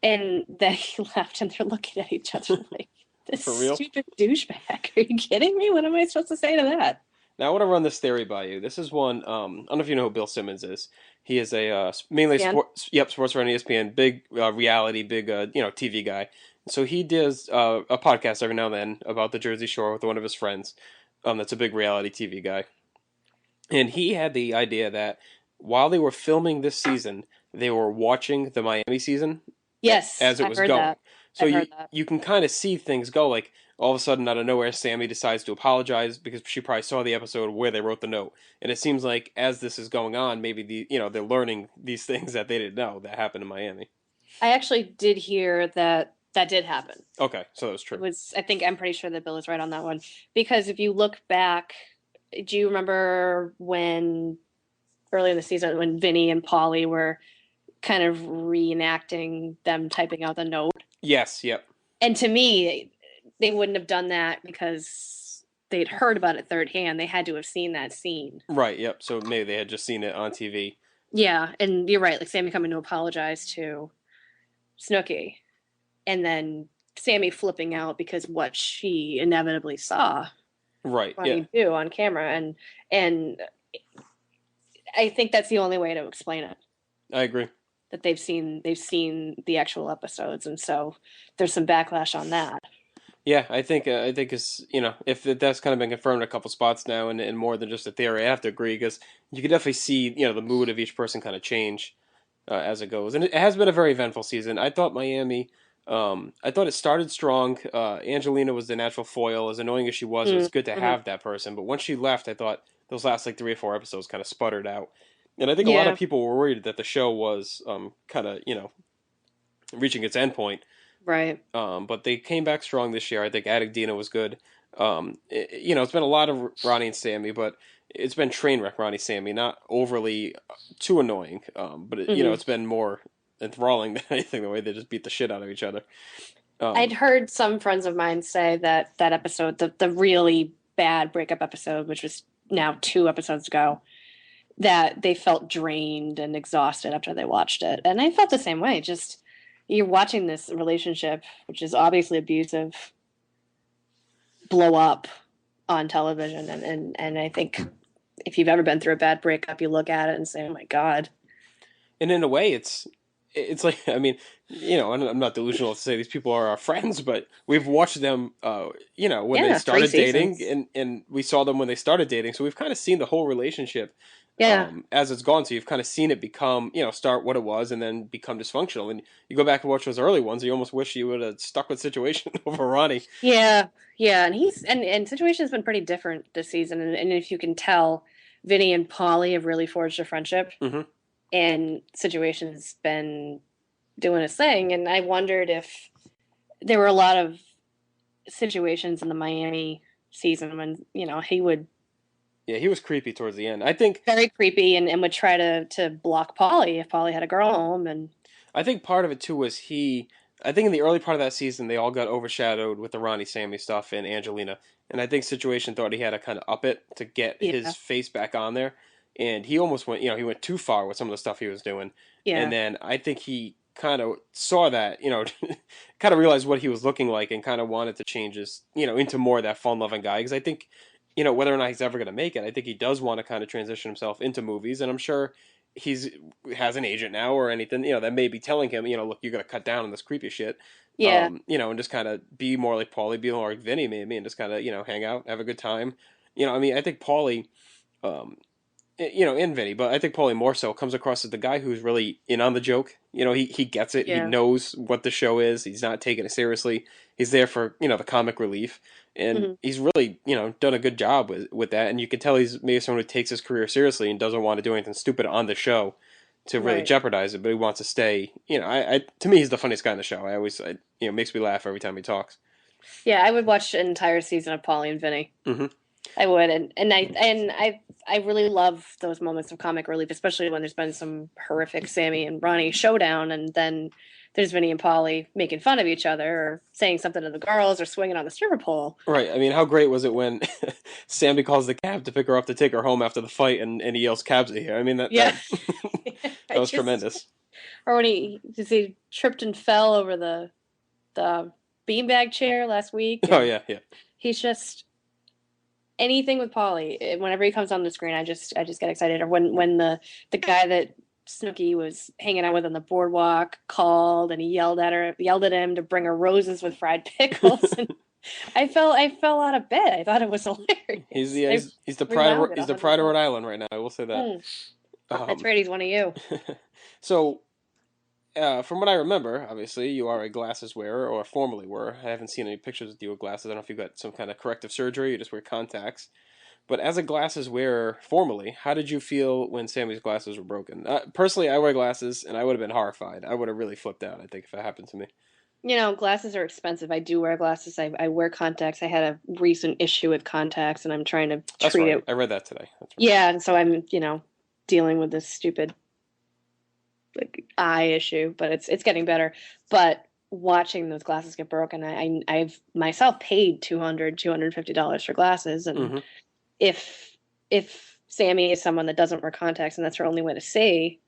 And then he left and they're looking at each other like, this For real? stupid douchebag. Are you kidding me? What am I supposed to say to that? Now I want to run this theory by you. This is one. I don't know if you know who Bill Simmons is. He is a mainly Dan? sports writer on ESPN, big reality, big TV guy. So he does a podcast every now and then about the Jersey Shore with one of his friends. That's a big reality TV guy, and he had the idea that while they were filming this season, they were watching the Miami season Yes, as it I've was heard going. that. So I've you heard that. you can kind of see things go like all of a sudden out of nowhere Sammy decides to apologize because she probably saw the episode where they wrote the note. And it seems like as this is going on, maybe they're learning these things that they didn't know that happened in Miami. I actually did hear that that did happen. Okay, so that was It true. was, I think I'm pretty sure that Bill is right on that one. Because if you look back, do you remember when early in the season when Vinny and Polly were kind of reenacting them typing out the note? Yes, yep. And to me, they wouldn't have done that because they'd heard about it third hand. They had to have seen that scene. Right, yep. So maybe they had just seen it on TV. Yeah, and you're right. Like Sammy coming to apologize to Snooki, and then Sammy flipping out because what she inevitably saw Right, yeah. Ronnie do on camera, and I think that's the only way to explain it. I agree. That they've seen the actual episodes, and so there's some backlash on that. Yeah, I think it's if that's kind of been confirmed in a couple spots now, and more than just a theory, I have to agree because you can definitely see the mood of each person kind of change as it goes, and it has been a very eventful season. I thought Miami, I thought it started strong. Angelina was the natural foil, as annoying as she was. It was good to Mm-hmm. have that person, but once she left, I thought those last like 3 or 4 episodes kind of sputtered out, and I think a lot of Yeah, people were worried that the show was kind of reaching its end point. right. But they came back strong this year. I think adding Dina was good. It's been a lot of Ronnie and Sammy, but it's been train wreck Ronnie Sammy, not overly too annoying. But Hmm. it's been more enthralling than anything. The way they just beat the shit out of each other. I'd Um, heard some friends of mine say that that episode, the really bad breakup episode, which was now 2 episodes ago, that they felt drained and exhausted after they watched it. And I felt the same way. Just you're watching this relationship, which is obviously abusive, blow up on television. And I think if you've ever been through a bad breakup, you look at it and say, oh my God. and in a way, it's like I mean, I'm not delusional to say these people are our friends, but we've watched them, when they Yeah, three started dating, seasons. and we saw them when they started dating, so we've kind of seen the whole relationship Yeah. as it's gone. So you've kind of seen it become, start what it was and then become dysfunctional. And you go back and watch those early ones, you almost wish you would have stuck with Situation over Ronnie. Yeah. Yeah. And and Situation's been pretty different this season. And if you can tell, Vinny and Polly have really forged a friendship. Hmm. And Situation's been doing his thing. And I wondered if there were a lot of situations in the Miami season when, he would Yeah, he was creepy towards the end. I think very creepy and would try to block Polly if Polly had a girl home. And I think part of it too was I think in the early part of that season they all got overshadowed with the Ronnie Sammy stuff and Angelina, and I think Situation thought he had to kind of up it to get yeah, his face back on there, and he almost went, he went too far with some of the stuff he was doing, and yeah, then I think he kind of saw that, kind of realized what he was looking like, and kind of wanted to change his, into more of that fun-loving guy, because I think. Whether or not he's ever going to make it, I think he does want to kind of transition himself into movies, and I'm sure he's has an agent now or anything, that may be telling him, look, you got to cut down on this creepy shit, yeah, and just kind of be more like Paulie, be more like Vinny maybe, and just kind of, hang out, have a good time. I mean, I think Paulie, um, in Vinny, but I think Paulie more so comes across as the guy who's really in on the joke. He gets it. He yeah. knows what the show is. He's not taking it seriously. He's there for, the comic relief. And Hmm. he's really, done a good job with that. And you can tell he's maybe someone who takes his career seriously and doesn't want to do anything stupid on the show to really Right. jeopardize it, but he wants to stay. To me, he's the funniest guy in the show. Makes me laugh every time he talks. Yeah, I would watch an entire season of Polly and Vinny. Hmm. I would, and I really love those moments of comic relief, especially when there's been some horrific Sammy and Ronnie showdown, and then there's Vinny and Polly making fun of each other, or saying something to the girls, or swinging on the stripper pole. Right. I mean, how great was it when Sammy calls the cab to pick her up to take her home after the fight, and he yells, "Cabs are here." I mean, Yeah, that I was just, tremendous. or when he tripped and fell over the beanbag chair last week, Oh and yeah, yeah. he's just anything with Polly. Whenever he comes on the screen, I just get excited. Or when the guy that Snooki was hanging out with on the boardwalk called and he yelled at him to bring her roses with fried pickles, and I fell out of bed. I thought it was He's hilarious. the I he's the pride of rewound it he's a the hundred pride of Rhode times. Island right now. I will say that. Mm, that's Um, right. He's one of you. so from what I remember, obviously you are a glasses wearer or formerly were. I haven't seen any pictures of you with glasses. I don't know if you got some kind of corrective surgery. You just wear contacts. But as a glasses wearer formerly, how did you feel when Sammy's glasses were broken? Personally, I wear glasses, and I would have been horrified. I would have really flipped out, I think, if it happened to me. Glasses are expensive. I do wear glasses. I wear contacts. I had a recent issue with contacts, and I'm trying to That's treat right. it. I read that today. That's right. Yeah, and so I'm, dealing with this stupid like eye issue, but it's getting better. But watching those glasses get broken, I've myself paid $250 for glasses, and Hmm. if Sammy is someone that doesn't wear contacts and that's her only way to see,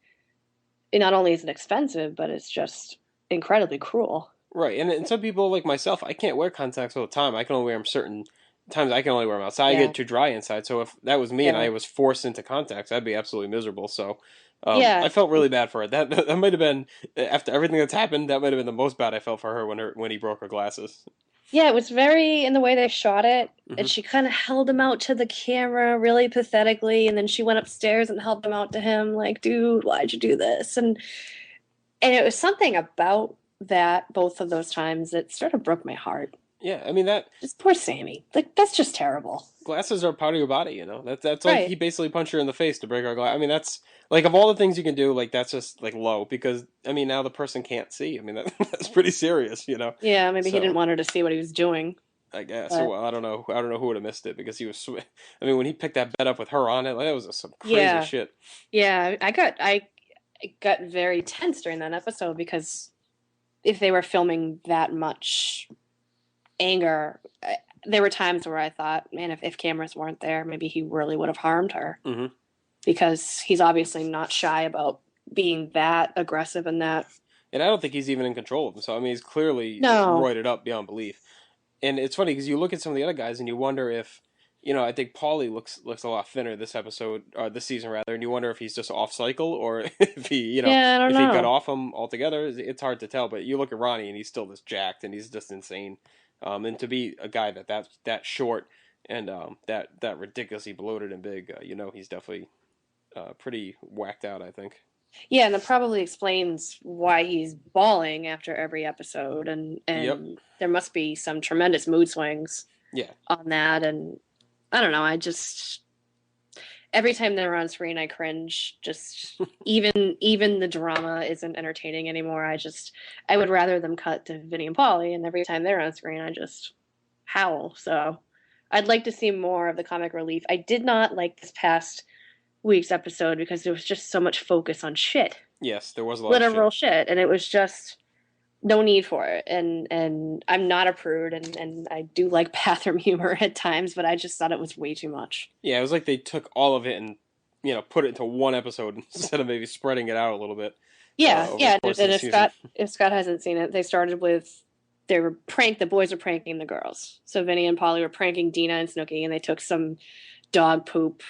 not only is it expensive, but it's just incredibly cruel. Right, and some people like myself, I can't wear contacts all the time. I can only wear them certain times. I can only wear them outside. I Yeah, get too dry inside. So if that was me and yeah, I was forced into contacts, I'd be absolutely miserable. So yeah. I felt really bad for her. That might have been after everything that's happened. That might have been the most bad I felt for her when he broke her glasses. Yeah, it was very in the way they shot it, Hmm. and she kind of held him out to the camera really pathetically, and then she went upstairs and held him out to him, like, dude, why'd you do this? And it was something about that both of those times that sort of broke my heart. Yeah, I mean that Just poor Sammy. Like that's just terrible. glasses are part of your body. That's like Right. he basically punched her in the face to break her glass. I mean that's like of all the things you can do, like that's just like low because I mean now the person can't see. I mean that's pretty serious. Yeah, maybe he didn't So. want her to see what he was doing. I guess. But Well, I don't know. I don't know who would have missed it because he was. I mean, when he picked that bed up with her on it, like, that was some crazy yeah. shit. Yeah, I got very tense during that episode because if they were filming that much anger, there were times where I thought, man, if cameras weren't there, maybe he really would have harmed her Hmm. because he's obviously not shy about being that aggressive and that. And I don't think he's even in control of himself. I mean, he's clearly No. roided up beyond belief. And it's funny because you look at some of the other guys and you wonder if, I think Paulie looks a lot thinner this episode, or this season rather, and you wonder if he's just off cycle or if he, Yeah, I don't if he got know. off him altogether. It's hard to tell. But you look at Ronnie and he's still this jacked and he's just insane. And to be a guy that short and that ridiculously bloated and big, he's definitely pretty whacked out. I think. Yeah, and that probably explains why he's bawling after every episode, and Yep. and there must be some tremendous mood swings Yeah. on that. And I don't know. I just every time they're on screen, I cringe. Just even the drama isn't entertaining anymore. I would rather them cut to Vinny and Polly, and every time they're on screen, I just howl. So I'd like to see more of the comic relief. I did not like this past week's episode because there was just so much focus on shit, Yes, there was a lot of shit. literal shit, and it was just no need for it. And I'm not a prude, and I do like bathroom humor at times, but I just thought it was way too much. Yeah, it was like they took all of it and put it into one episode instead of maybe spreading it out a little bit Yeah, over the yeah. course of And the if season. Scott hasn't seen it, they started with the boys were pranking the girls. So Vinny and Polly were pranking Dina and Snooki, and they took some dog poop,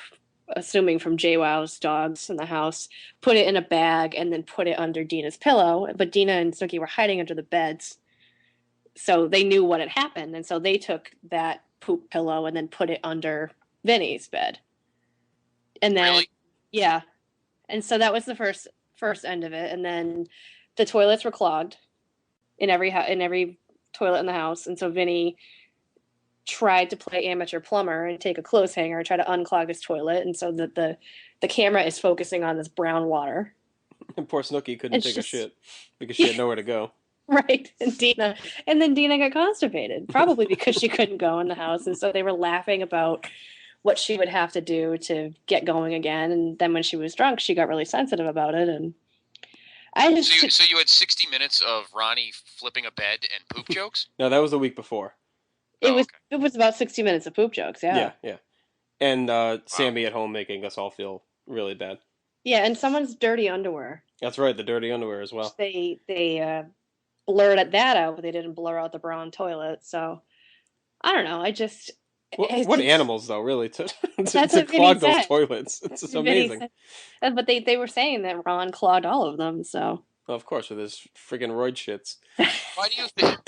assuming from JWoww's dogs in the house, put it in a bag, and then put it under Dina's pillow. But Dina and Snooki were hiding under the beds, so they knew what had happened, and so they took that poop pillow and then put it under Vinny's bed. And then Really? yeah, and so that was the first end of it, and then the toilets were clogged in every toilet in the house, and so Vinny tried to play amateur plumber and take a clothes hanger and try to unclog this toilet, and so that the camera is focusing on this brown water. And poor Snooky couldn't It's take a just shit because she had nowhere to go. Right. And then Dina got constipated, probably because she couldn't go in the house. And so they were laughing about what she would have to do to get going again. And then when she was drunk, she got really sensitive about it. And I So just, you had 60 minutes of Ronnie flipping a bed and poop jokes. No, that was the week before. Oh, okay. it was about 60 minutes of poop jokes. Yeah. Yeah, yeah. And Wow. Sammy at home making us all feel really bad. Yeah. And someone's dirty underwear. That's right, the dirty underwear as Which well. they blurred that out, but they didn't blur out the bra and toilet. So I don't know. What animals though, really, to That's to what Vinny clog those said. toilets? It's just Vinny amazing. said, but they were saying that Ron clogged all of them. So Well, of course, with his friggin' roid shits. Why do you think?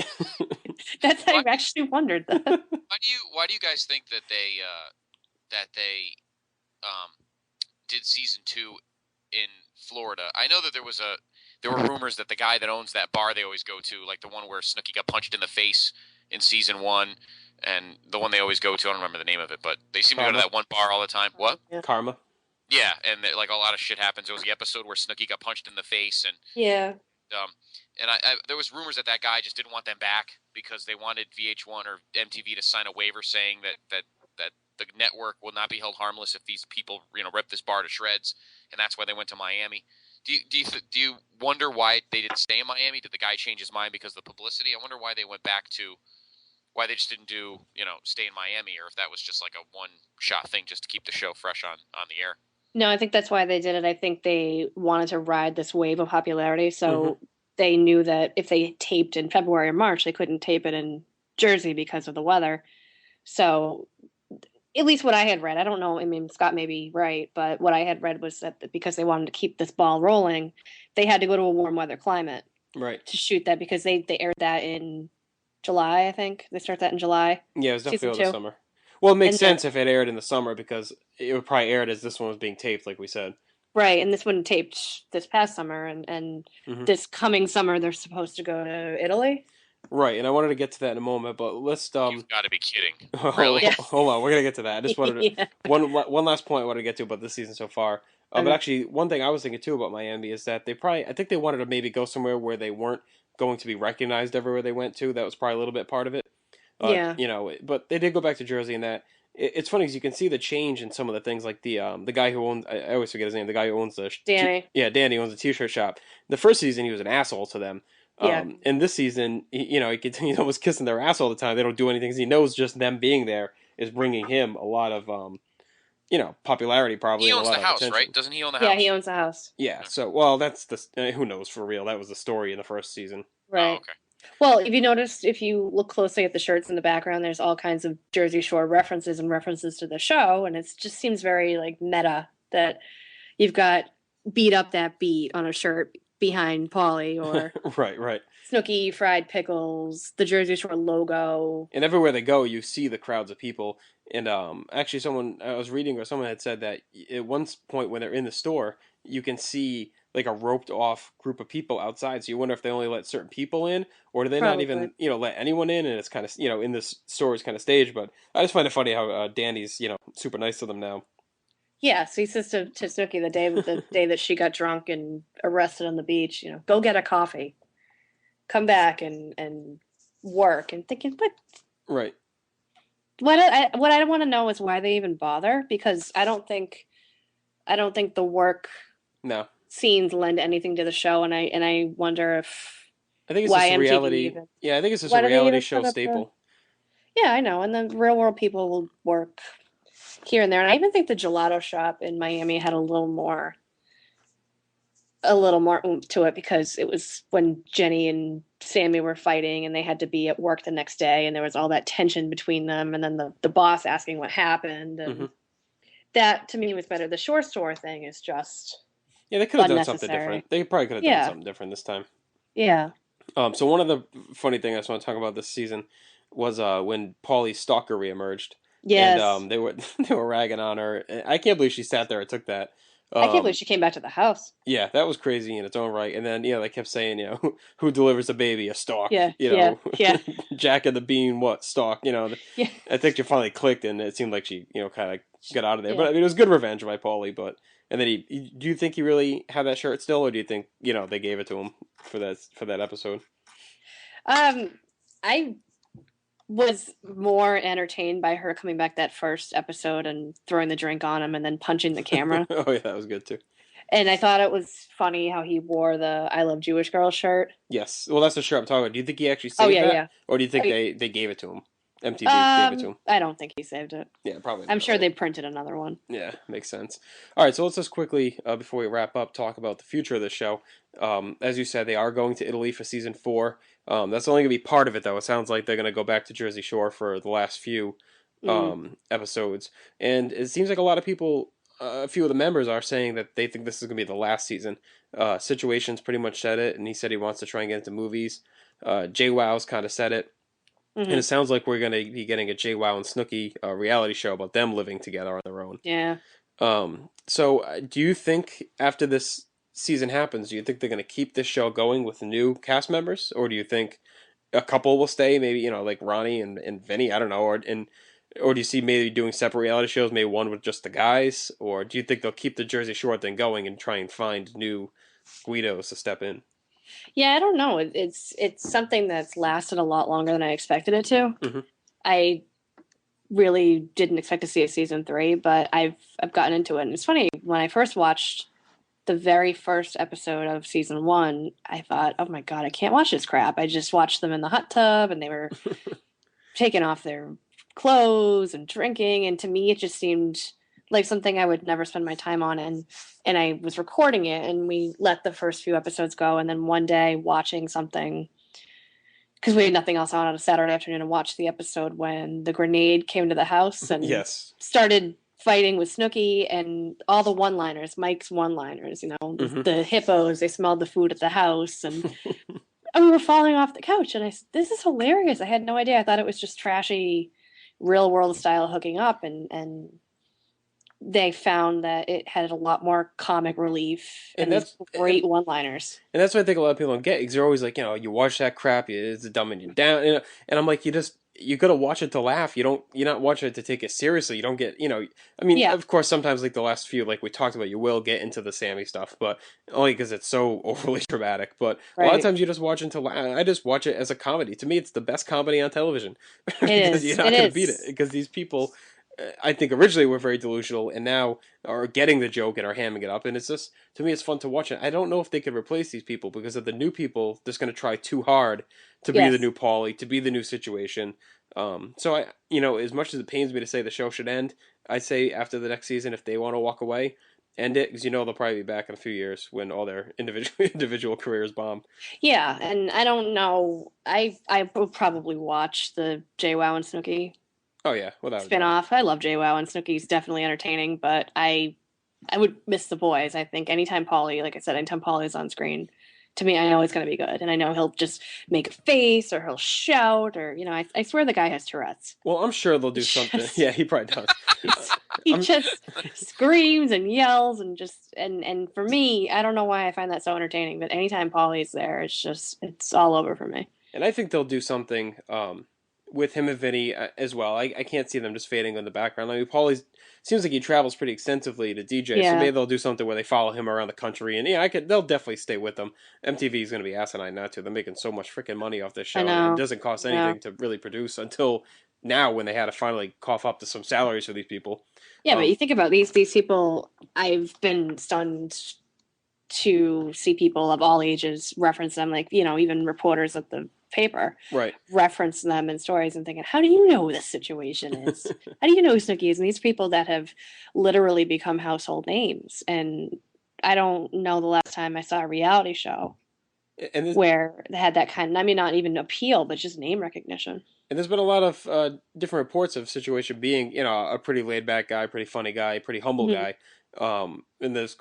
that's Why, I actually wondered that. why do you guys think that they um did season 2 in Florida? I know that there were rumors that the guy that owns that bar they always go to, like the one where Snooki got punched in the face in season 1, and the one they always go to, I don't remember the name of it, but they seem to go to Karma. that one bar all the time. What? Yeah. Karma. Yeah, and like a lot of shit happens. There was the episode where Snooki got punched in the face, and Yeah. um, there was rumors that that guy just didn't want them back because they wanted VH1 or MTV to sign a waiver saying that the network will not be held harmless if these people rip this bar to shreds, and that's why they went to Miami. Do you wonder why they didn't stay in Miami? Did the guy change his mind because of the publicity? I wonder why they went back to why they just didn't do stay in Miami, or if that was just like a one shot thing just to keep the show fresh on the air. No, I think that's why they did it. I think they wanted to ride this wave of popularity. So Mm-hmm. they knew that if they taped in February or March, they couldn't tape it in Jersey because of the weather. So at least what I had read, I don't know. I mean, Scott may be right, but what I had read was that because they wanted to keep this ball rolling, they had to go to a warm weather climate Right. to shoot that because they aired that in July, I think. They start that in July, Yeah, it was season definitely over the 2. summer. Well, it makes And then, sense if it aired in the summer because it would probably aired as this one was being taped, like we said. right, and this one taped this past summer, and Mm-hmm. this coming summer they're supposed to go to Italy. Right, and I wanted to get to that in a moment, but let's You've got to be kidding! hold, Really? Yeah. hold on, we're gonna get to that. I just wanted to Yeah. one last point I wanted to get to about this season so far. But Okay. actually, one thing I was thinking too about Miami is that I think they wanted to maybe go somewhere where they weren't going to be recognized everywhere they went to. That was probably a little bit part of it. Yeah. But they did go back to Jersey, and that it's funny because you can see the change in some of the things, like the guy who owns I always forget his name, the guy who owns Danny. Danny owns a t-shirt shop. The first season he was an asshole to them. Yeah. And this season, he's almost kissing their ass all the time. They don't do anything. 'Cause he knows just them being there is bringing him a lot of, popularity probably He and a owns lot the of house, attention. right? Doesn't he own the Yeah, house? he owns a house. Yeah. So, well, that's who knows for real. That was the story in the first season. Right. Oh, okay. Well, if you notice, if you look closely at the shirts in the background, there's all kinds of Jersey Shore references and references to the show, and it just seems very like meta that you've got beat up that beat on a shirt behind Paulie or Right, right. Snooky fried pickles, the Jersey Shore logo. And everywhere they go, you see the crowds of people. And actually, someone I was reading, or someone had said that at one point when they're in the store, you can see like a roped off group of people outside. So you wonder if they only let certain people in, or do they not even Probably. let anyone in? And it's kind of in this store is kind of staged. But I just find it funny how Danny's super nice to them now. Yeah, so he says to Snooki the day that she got drunk and arrested on the beach, go get a coffee, come back and work, and thinking, but Right. what I want to know is why they even bother, because I don't think the work No. scenes lend anything to the show, and I wonder if I think it's why just a MTV reality. even. Yeah, I think it's just Why a do they reality even show put up staple. Yeah, I know, and the real world people will work here and there, and I even think the gelato shop in Miami had a little more oomph to it because it was when Jenny and Sammy were fighting and they had to be at work the next day and there was all that tension between them and then the boss asking what happened and Mhm. that to me was better. The shore store thing is just Yeah, they could have done something unnecessary. different. They probably could have done Yeah. something different this time. Yeah. So one of the funny things I just want to talk about this season was when Paulie's stalker reemerged. Yes. And they were they were ragging on her. I can't believe she sat there and took that. I can't believe she came back to the house. Yeah, that was crazy in its own right. And then they kept saying, who delivers a baby? A stalk. Yeah. Yeah. Jack and the Bean, what stalk? Yeah. I think she finally clicked, and it seemed like she kind of got out of there. Yeah. But I mean, it was good revenge by Paulie. But and then do you think he really had that shirt still, or do you think they gave it to him for that episode? I was more entertained by her coming back that first episode and throwing the drink on him and then punching the camera. Oh yeah, that was good too. And I thought it was funny how he wore the "I Love Jewish Girls" shirt. Yes. Well, that's the shirt I'm talking about. Do you think he actually Oh saved yeah, that, yeah. or do you Oh, think they gave it to him? MTV gave it to him. I don't think he saved it. Yeah, probably I'm not, sure right? they printed another one. Yeah, makes sense. All right, so let's just quickly, before we wrap up, talk about the future of the show. As you said, they are going to Italy for season 4. That's only going to be part of it, though. It sounds like they're going to go back to Jersey Shore for the last few Mm. episodes. And it seems like a lot of people, a few of the members are saying that they think this is going to be the last season. Situations pretty much said it, and he said he wants to try and get into movies. JWoww's kind of said it. And Hmm. it sounds like we're going to be getting a JWoww and Snooki reality show about them living together on their own. Yeah. So do you think after this season happens, do you think they're going to keep this show going with new cast members, or do you think a couple will stay? Maybe like Ronnie and Vinny. I don't know, or do you see maybe doing separate reality shows, maybe one with just the guys, or do you think they'll keep the Jersey Shore thing going and try and find new Guidos to step in? Yeah, I don't know. It's something that's lasted a lot longer than I expected it to. Hmm. I really didn't expect to see a season 3, but I've gotten into it. And it's funny, when I first watched the very first episode of season 1, I thought, oh my God, I can't watch this crap. I just watched them in the hot tub and they were taking off their clothes and drinking. And to me, it just seemed like something I would never spend my time on. And I was recording it and we let the first few episodes go. And then one day watching something, because we had nothing else on a Saturday afternoon, and watched the episode when the grenade came to the house and Yes. started fighting with Snooki and all the one-liners, Mike's one-liners, Hmm. the hippos, they smelled the food at the house, and we were falling off the couch. And I said, this is hilarious. I had no idea. I thought it was just trashy, real world style hooking up, and they found that it had a lot more comic relief And and these great one-liners. And that's what I think a lot of people don't get, because they're always like, you watch that crap, it's dumbing you down, and I'm like, you gotta watch it to laugh. You're not watching it to take it seriously. You don't get, I mean, Yeah, of course, sometimes like the last few, like we talked about, you will get into the Sammy stuff, but only because it's so overly dramatic. But a lot of right. times you just watch it to laugh. I just watch it as a comedy. To me, it's the best comedy on television It because you're is. not It gonna beat it. is. Because these people, I think originally were very delusional, and now are getting the joke and are hamming it up, and it's just, to me, it's fun to watch it. I don't know if they could replace these people, because of the new people just going to try too hard to be the Yes. new Paulie, to be the new situation. So as much as it pains me to say the show should end, I say after the next season, if they want to walk away, end it, because they'll probably be back in a few years when all their individual careers bomb. Yeah, and I don't know. I will probably watch the JWoww and Snooki Oh yeah, without a doubt. spin-off. I love JWoww and Snooki's definitely entertaining, but I would miss the boys. I think anytime Paulie, like I said, anytime Paulie's on screen, to me, I know it's going to be good, and I know he'll just make a face or he'll shout or I swear the guy has Tourette's. Well, I'm sure they'll do It's something. just Yeah, he probably does. he I'm just screams and yells and just and for me, I don't know why I find that so entertaining, but anytime Paulie's there, it's all over for me. And I think they'll do something with him and Vinny as well. I can't see them just fading in the background. I mean, Paulie seems like he travels pretty extensively to DJ, so Yeah, maybe they'll do something where they follow him around the country. And yeah, they'll definitely stay with them. MTV is going to be asinine not to. They're making so much freaking money off this I show, and it know. doesn't cost Yeah. anything to really produce until now, when they had to finally cough up to some salaries for these people. Yeah, but Um, you think about these people, I've been stunned to see people of all ages reference them, like, even reporters at the paper right. reference them in stories and thinking, how do you know this situation is? How do you know who Snooki is? And these people that have literally become household names. And I don't know the last time I saw a reality show and where they had that kind of, I mean, not even appeal, but just name recognition. And there's been a lot of different reports of Situation being, a pretty laid back guy, pretty funny guy, pretty humble Hmm. guy. And there's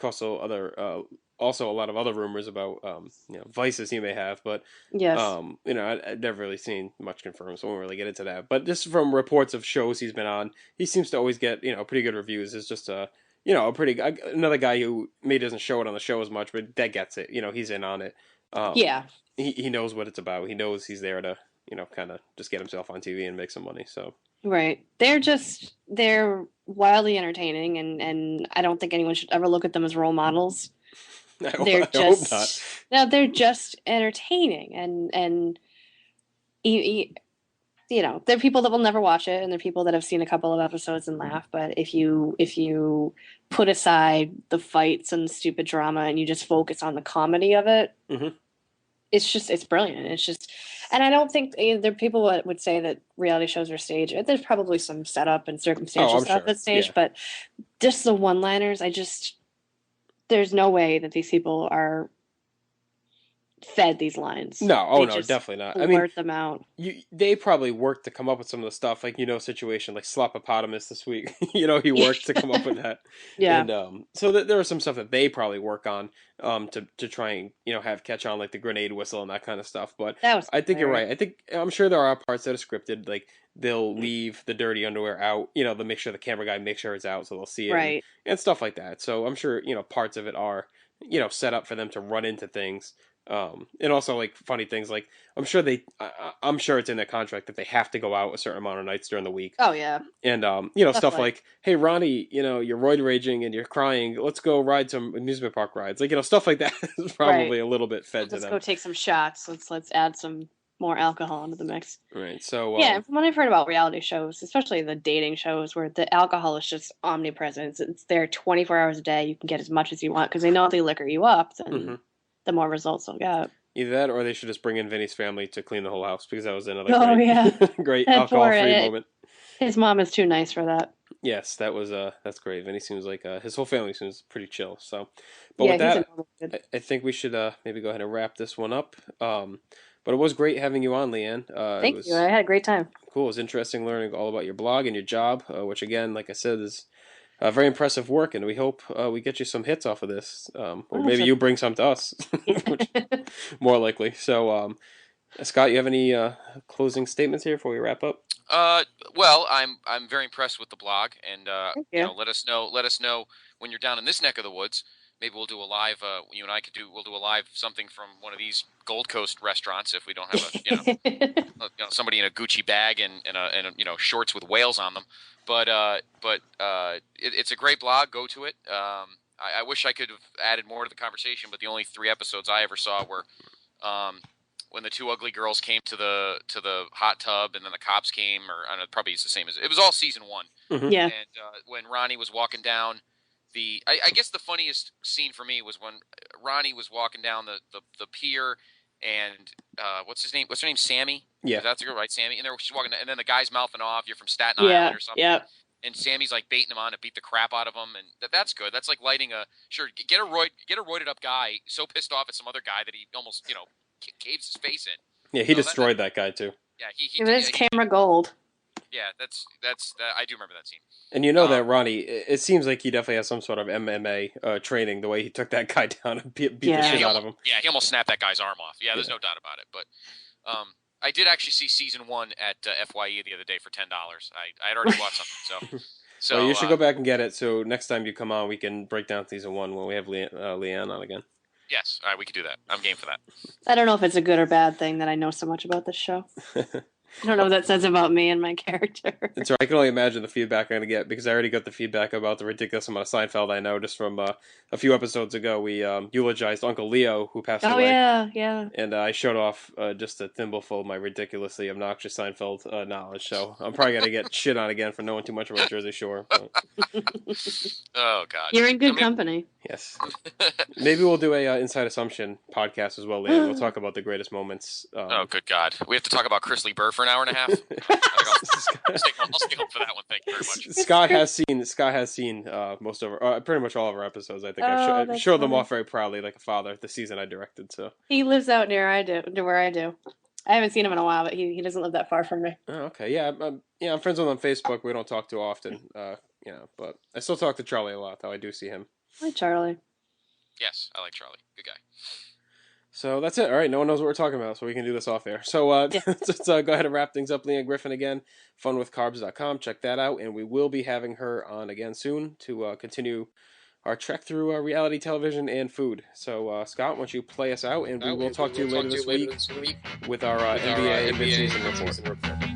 also a lot of other rumors about, vices he may have. But, Yes. I've never really seen much confirmed, so I won't really get into that. But just from reports of shows he's been on, he seems to always get, pretty good reviews. It's just another guy who maybe doesn't show it on the show as much, but that gets it. He's in on it. Um, Yeah. he knows what it's about. He knows he's there to kind of just get himself on TV and make some money. So Right. They're wildly entertaining, and I don't think anyone should ever look at them as role models. I They're hope not. just no, they're just entertaining, and there are people that will never watch it, and there are people that have seen a couple of episodes and laugh. But if you put aside the fights and the stupid drama, and you just focus on the comedy of it, Mm-hmm. it's brilliant. It's just, and I don't think there are people that would say that reality shows are staged. There's probably some setup and circumstantial I'm stuff sure. that's staged, Yeah. but just the one-liners, there's no way that these people are fed these lines. No, They no, just definitely not. blurt them out. They probably worked to come up with some of the stuff, like situation like Slopopotamus this week. He worked to come up with that, Yeah. and so there was some stuff that they probably work on, to try and have catch on, like the grenade whistle and that kind of stuff. But That was I think you're hilarious. right. I'm sure there are parts that are scripted, like they'll leave the dirty underwear out. They'll make sure the camera guy makes sure it's out, so they'll see it, Right. and stuff like that. So I'm sure parts of it are set up for them to run into things. And also like funny things like I'm sure it's in their contract that they have to go out a certain amount of nights during the week. Oh yeah. And Stuff stuff like, hey Ronnie, you're roid raging and you're crying. Let's go ride some amusement park rides. Like stuff like that is probably a little bit fed to Let's them. go take some shots. Let's add some more alcohol into the mix. Right. So Yeah, from what I've heard about reality shows, especially the dating shows where the alcohol is just omnipresent. It's there 24 hours a day. You can get as much as you want because they know if they liquor you up, then Mhm. the more results they'll get. Either that, or they should just bring in Vinny's family to clean the whole house, because that was another great That poor alcohol-free moment. His mom is too nice for that. Yes, that's great. Vinny seems like his whole family seems pretty chill. So, but Yeah, with he's a that, normal kid. I think we should maybe go ahead and wrap this one up. But it was great having you on, Leanne. Thank you. I had a great time. Cool. It was interesting learning all about your blog and your job, which again, like I said, is very impressive work, and we hope we get you some hits off of this, or maybe you bring some to us, which more likely. So, Scott, you have any closing statements here before we wrap up? Well, I'm very impressed with the blog, and Thank you. let us know when you're down in this neck of the woods. Maybe we'll do a live. You and I we'll do a live something from one of these Gold Coast restaurants if we don't have a somebody in a Gucci bag and shorts with whales on them. But it's a great blog. Go to it. I wish I could have added more to the conversation, but the only 3 episodes I ever saw were when the 2 ugly girls came to the hot tub, and then the cops came, or I don't know, probably it's the same as it was all season 1. Mm-hmm. Yeah. And when Ronnie was walking down I guess the funniest scene for me was when Ronnie was walking down the pier, and what's her name? Sammy. Yeah, that's a girl, right? Sammy. And she's walking, and then the guy's mouthing off, "You're from Staten Yeah. Island or something." Yeah. And Sammy's like baiting him on to beat the crap out of him, and that's good. That's like lighting get a roided up guy so pissed off at some other guy that he almost caves his face in. Yeah, he destroyed that guy too. Yeah, he It was camera gold. Yeah, that's I do remember that scene. And that Ronnie, it seems like he definitely has some sort of MMA training. The way he took that guy down and beat the shit out of him. Yeah, he almost snapped that guy's arm off. Yeah, there's no doubt about it. But I did actually see season 1 at FYE the other day for $10. I had already bought something, so well, you should go back and get it. So next time you come on, we can break down season 1 when we have Leanne on again. Yes, all right, we could do that. I'm game for that. I don't know if it's a good or bad thing that I know so much about this show. I don't know what that says about me and my character. It's right. I can only imagine the feedback I'm going to get, because I already got the feedback about the ridiculous amount of Seinfeld I know just from a few episodes ago. We eulogized Uncle Leo, who passed away. Oh, yeah. And I showed off just a thimbleful of my ridiculously obnoxious Seinfeld knowledge. So I'm probably going to get shit on again for knowing too much about Jersey Shore. But... Oh, God. You're in good company. Yes. Maybe we'll do a Inside Assumption podcast as well, Leanne. We'll talk about the greatest moments. Oh, good God. We have to talk about Chris Lee Burr for an hour and a half? I'll stay home for that one. Thank you very much. Scott has seen most of pretty much all of our episodes. I think I've showed them off very proudly, like a father. The season I directed, so he lives out near where I do. I haven't seen him in a while, but he doesn't live that far from me. Oh, okay, yeah, I'm friends with him on Facebook. We don't talk too often, but I still talk to Charlie a lot, though. I do see him. Hi, Charlie. Yes, I like Charlie. Good guy. So that's it. All right, no one knows what we're talking about, so we can do this off air. So let's go ahead and wrap things up. Leanne Griffin again, funwithcarbs.com. Check that out, and we will be having her on again soon to continue our trek through reality television and food. So Scott, why don't you play us out, and we will talk to you later this week with our NBA mid-season report.